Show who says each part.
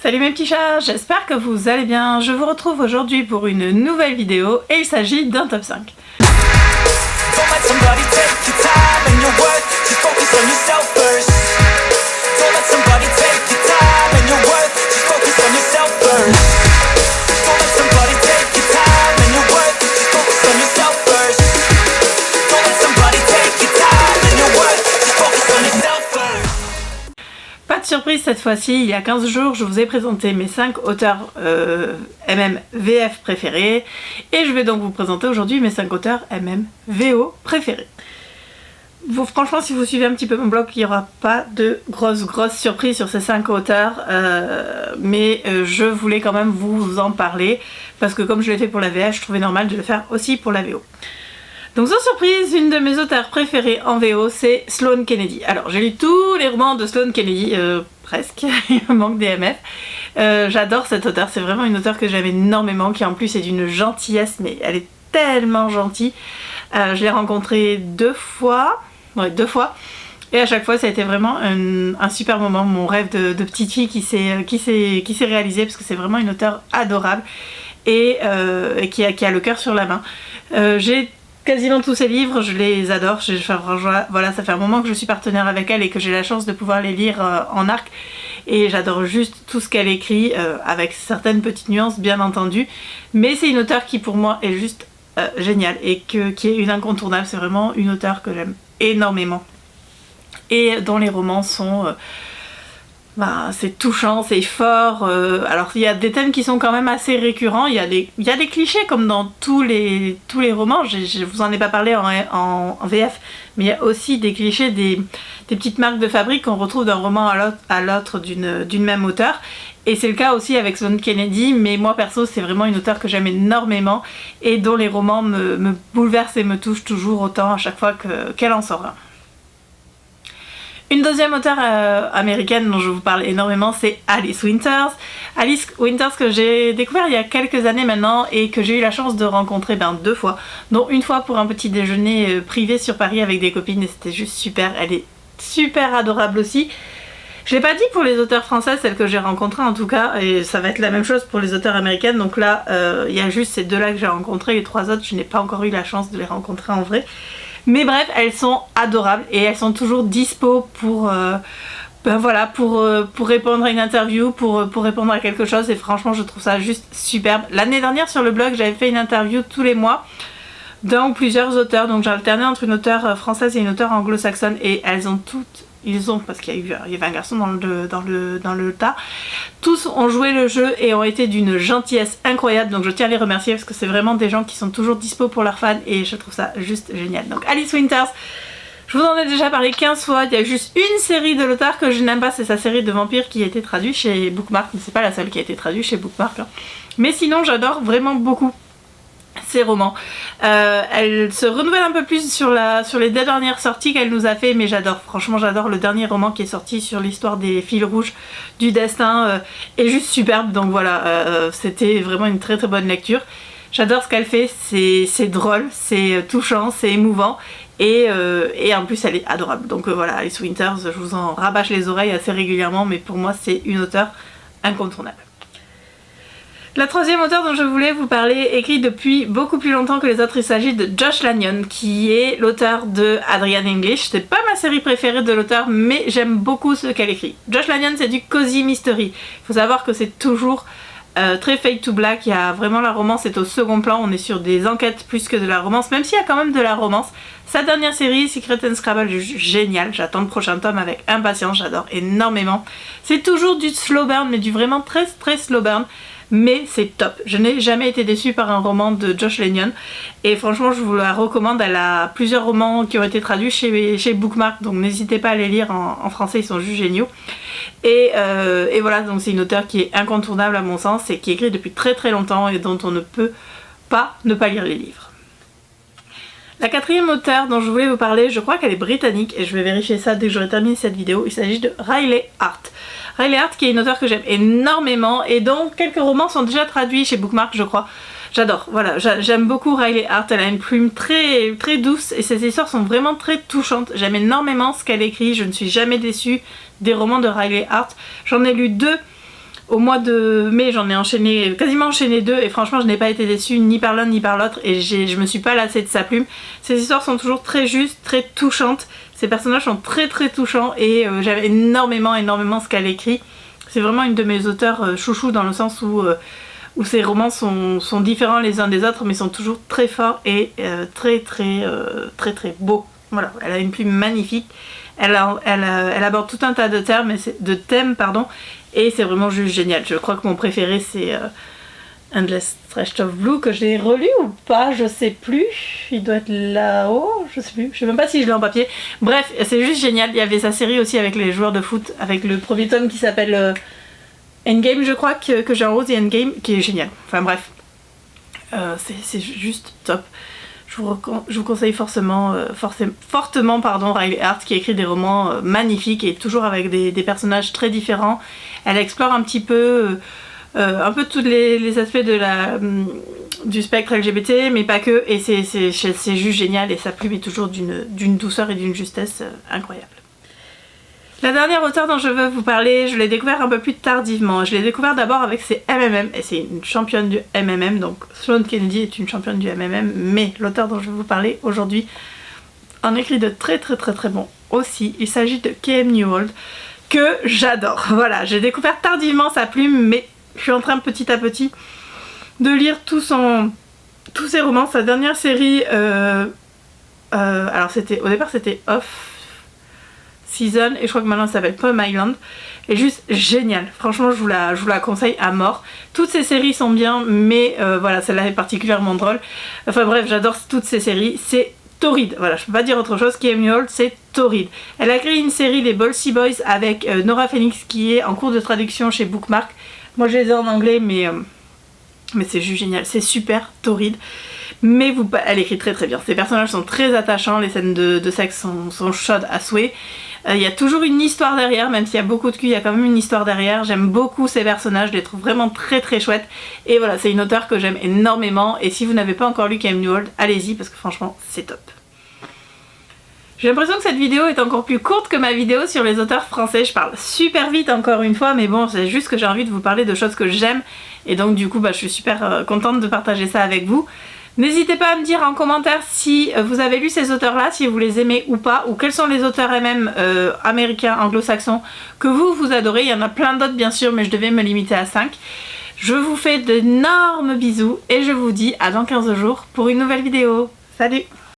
Speaker 1: Salut mes petits chats, j'espère que vous allez bien. Je vous retrouve aujourd'hui pour une nouvelle vidéo et il s'agit d'un top 5. Pas de surprise cette fois-ci, il y a 15 jours je vous ai présenté mes 5 auteurs MMVF préférés et je vais donc vous présenter aujourd'hui mes 5 auteurs MMVO préférés. Franchement, si vous suivez un petit peu mon blog, il n'y aura pas de grosses surprises sur ces 5 auteurs, mais je voulais quand même vous en parler parce que comme je l'ai fait pour la VF, je trouvais normal de le faire aussi pour la VO. Donc sans surprise, une de mes auteurs préférées en VO, c'est Sloane Kennedy. Alors j'ai lu tous les romans de Sloane Kennedy, presque, il me manque des MF. J'adore cette auteure, c'est vraiment une auteure que j'aime énormément, qui en plus est d'une gentillesse, mais elle est tellement gentille. Je l'ai rencontrée deux fois, et à chaque fois ça a été vraiment un super moment, mon rêve de petite fille qui s'est réalisé, parce que c'est vraiment une auteure adorable et qui a le cœur sur la main. J'ai quasiment tous ses livres, je les adore. Voilà, ça fait un moment que je suis partenaire avec elle et que j'ai la chance de pouvoir les lire en arc. Et j'adore juste tout ce qu'elle écrit, avec certaines petites nuances bien entendu. Mais c'est une auteure qui pour moi est juste géniale et qui est une incontournable. C'est vraiment une auteure que j'aime énormément. Et dont les romans sont... c'est touchant, c'est fort. Alors il y a des thèmes qui sont quand même assez récurrents. Il y a des clichés comme dans tous les romans. Je vous en ai pas parlé en VF, mais il y a aussi des clichés, des petites marques de fabrique qu'on retrouve d'un roman à l'autre d'une même auteure. Et c'est le cas aussi avec Sloane Kennedy, mais moi perso c'est vraiment une auteure que j'aime énormément et dont les romans me bouleversent et me touchent toujours autant à chaque fois qu'elle en sort un. Une deuxième auteure américaine dont je vous parle énormément, c'est Alice Winters. Alice Winters que j'ai découvert il y a quelques années maintenant et que j'ai eu la chance de rencontrer deux fois, dont une fois pour un petit déjeuner privé sur Paris avec des copines et c'était juste super. Elle est super adorable aussi. Je l'ai pas dit pour les auteurs françaises, celles que j'ai rencontrées en tout cas, et ça va être la même chose pour les auteurs américaines. Donc là, il y a juste ces deux-là que j'ai rencontrées, les trois autres, je n'ai pas encore eu la chance de les rencontrer en vrai. Mais bref, elles sont adorables et elles sont toujours dispo pour répondre à une interview, pour répondre à quelque chose, et franchement je trouve ça juste superbe. L'année dernière sur le blog, j'avais fait une interview tous les mois d'un ou plusieurs auteurs, donc j'ai alterné entre une auteure française et une auteure anglo-saxonne et parce qu'il y avait un garçon dans le tas, tous ont joué le jeu et ont été d'une gentillesse incroyable, donc je tiens à les remercier parce que c'est vraiment des gens qui sont toujours dispo pour leurs fans et je trouve ça juste génial. Donc Alice Winters, je vous en ai déjà parlé 15 fois, il y a juste une série de l'auteur que je n'aime pas, c'est sa série de vampires qui a été traduite chez Bookmark, mais c'est pas la seule qui a été traduite chez Bookmark, hein. Mais sinon j'adore vraiment beaucoup ses romans. Elle se renouvelle un peu plus sur les dernières sorties qu'elle nous a fait, mais franchement j'adore le dernier roman qui est sorti sur l'histoire des fils rouges du destin, est juste superbe, donc voilà, c'était vraiment une très bonne lecture. J'adore ce qu'elle fait, c'est drôle, c'est touchant, c'est émouvant et en plus elle est adorable, donc voilà, Alice Winters, je vous en rabâche les oreilles assez régulièrement, mais pour moi c'est une auteure incontournable. La troisième auteure dont je voulais vous parler écrit depuis beaucoup plus longtemps que les autres, il s'agit de Josh Lanyon, qui est l'auteur de Adrian English. C'est pas ma série préférée de l'auteur, mais j'aime beaucoup ce qu'elle écrit. Josh Lanyon, c'est du cozy mystery. Il faut savoir que c'est toujours très fade to black, il y a vraiment la romance est au second plan, on est sur des enquêtes plus que de la romance, même s'il y a quand même de la romance. Sa dernière série, Secret and Scrabble, est génial, j'attends le prochain tome avec impatience, j'adore énormément. C'est toujours du slow burn, mais du vraiment très slow burn. Mais c'est top. Je n'ai jamais été déçue par un roman de Josh Lanyon et franchement je vous la recommande. Elle a plusieurs romans qui ont été traduits chez Bookmark, donc n'hésitez pas à les lire en français, ils sont juste géniaux. Et voilà, donc c'est une auteure qui est incontournable à mon sens et qui écrit depuis très longtemps et dont on ne peut pas ne pas lire les livres. La quatrième auteure dont je voulais vous parler, je crois qu'elle est britannique et je vais vérifier ça dès que j'aurai terminé cette vidéo. Il s'agit de Riley Hart. Riley Hart qui est une auteure que j'aime énormément et dont quelques romans sont déjà traduits chez Bookmark je crois. J'adore, voilà, j'aime beaucoup Riley Hart, elle a une plume très douce et ses histoires sont vraiment très touchantes. J'aime énormément ce qu'elle écrit, je ne suis jamais déçue des romans de Riley Hart. J'en ai lu deux Au mois de mai, j'en ai quasiment enchaîné 2 et franchement je n'ai pas été déçue ni par l'un ni par l'autre et je me suis pas lassée de sa plume. Ces histoires sont toujours très justes, très touchantes, ces personnages sont très très touchants et j'aime énormément ce qu'elle écrit. C'est vraiment une de mes auteurs chouchou dans le sens où ses romans sont différents les uns des autres mais sont toujours très forts et très beaux. Voilà, elle a une plume magnifique. Elle aborde tout un tas de thèmes, et c'est vraiment juste génial. Je crois que mon préféré c'est Endless Stretch of Blue que j'ai relu ou pas, je sais plus. Il doit être là-haut, je sais plus. Je sais même pas si je l'ai en papier. Bref, c'est juste génial. Il y avait sa série aussi avec les joueurs de foot, avec le premier tome qui s'appelle Endgame, je crois, que j'ai en rose et Endgame, qui est génial. Enfin bref, c'est juste top. Je vous conseille fortement Riley Hart qui écrit des romans magnifiques et toujours avec des personnages très différents. Elle explore un peu tous les aspects du spectre LGBT mais pas que et c'est juste génial et sa plume est toujours d'une douceur et d'une justesse incroyable. La dernière auteure dont je veux vous parler, je l'ai découvert un peu plus tardivement. Je l'ai découvert d'abord avec ses MMM, et c'est une championne du MMM, donc Sloane Kennedy est une championne du MMM, mais l'auteur dont je vais vous parler aujourd'hui en écrit de très bons aussi. Il s'agit de K.M. Newhold, que j'adore. Voilà, j'ai découvert tardivement sa plume, mais je suis en train petit à petit de lire tous ses romans. Sa dernière série, alors au départ c'était Off Season et je crois que maintenant ça s'appelle Palm Island, est juste génial. Franchement je vous la conseille à mort. Toutes ces séries sont bien mais voilà, celle-là est particulièrement drôle. Enfin bref, j'adore toutes ces séries. C'est torride, voilà, je peux pas dire autre chose. K.M. Newhold, c'est torride. Elle a créé une série, les Ballsy Boys, avec Nora Phoenix qui est en cours de traduction chez Bookmark. Moi je les ai en anglais mais c'est juste génial, c'est super torride. Mais elle écrit très bien. Ses personnages sont très attachants, les scènes de sexe sont chaudes à souhait. Il y a toujours une histoire derrière, même s'il y a beaucoup de cul, il y a quand même une histoire derrière. J'aime beaucoup ces personnages, je les trouve vraiment très chouettes. Et voilà, c'est une auteure que j'aime énormément. Et si vous n'avez pas encore lu K.M. Newhold, allez-y parce que franchement, c'est top. J'ai l'impression que cette vidéo est encore plus courte que ma vidéo sur les auteurs français. Je parle super vite encore une fois, mais bon, c'est juste que j'ai envie de vous parler de choses que j'aime. Et donc du coup, je suis super contente de partager ça avec vous. N'hésitez pas à me dire en commentaire si vous avez lu ces auteurs-là, si vous les aimez ou pas, ou quels sont les auteurs MM américains, anglo-saxons que vous adorez. Il y en a plein d'autres bien sûr, mais je devais me limiter à 5. Je vous fais d'énormes bisous et je vous dis à dans 15 jours pour une nouvelle vidéo. Salut!